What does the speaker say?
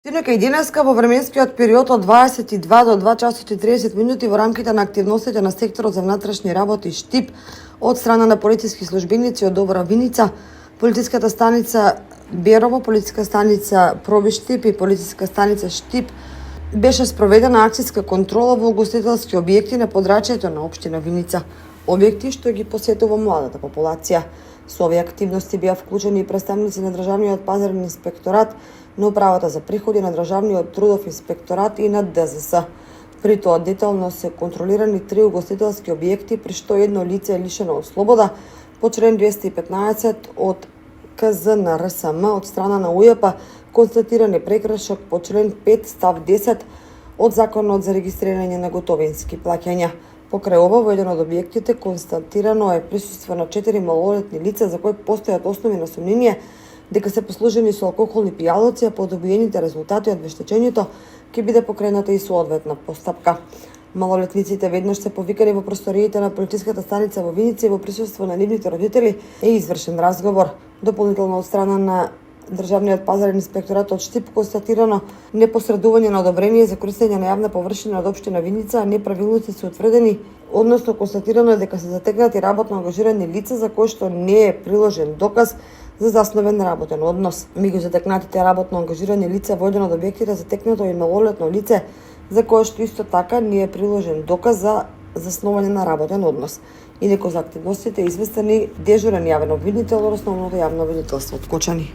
Синоќа и денеска во временскиот период од 22 до 2 часот и 30 минути во рамките на активностите на секторот за внатрешни работи Штип од страна на полициски службеници од Добра Виница, полициската станица Берово, полициска станица Проби Штип и полициска станица Штип беше спроведена акцијска контрола во угостителски објекти на подрачјето на општина Виница, објекти што ги посетува младата популација. Со овие активности беа вклучени и представници на Државниот пазарен инспекторат, на Управата за приходи, на Државниот трудов инспекторат и на ДЗС. При тоа детално се контролирани 3 угостителски објекти, при што едно лице е лишено од слобода по член 215 од КЗ на РСМ од страна на УЈП, констатиран е прекршок по член 5 став 10 од Законот за регистрирање на готовински плаќања. Покрај ова, во еден од објектите констатирано е присуство на 4 малолетни лица за кои постојат основи на сомнение дека се послужени со алкохолни пијалоци, а по добиените резултати од вештечењето ќе биде покрената и соодветна постапка. Малолетниците веднаш се повикани во просториите на полициската станица во Виница и во присуство на нивните родители е извршен разговор. Дополнително од страна на Државниот пазарен инспекторат од Штип констатирано непосредување на одобрение за користење на јавна површина од општина Виница, а неправилности се утврдени, односно констатирано е дека се затекнати работно ангажирани лица за кои што не е приложен доказ за засновен работен однос. Меѓу затекнатите работно ангажирани лица во еден од објектите затекнато и малолетно лице за кое што иско така не е приложен доказ за засновање на работен однос. Инаку за активностите известени дежурен јавен обвинител од основното јавно обвинителство од Кочани.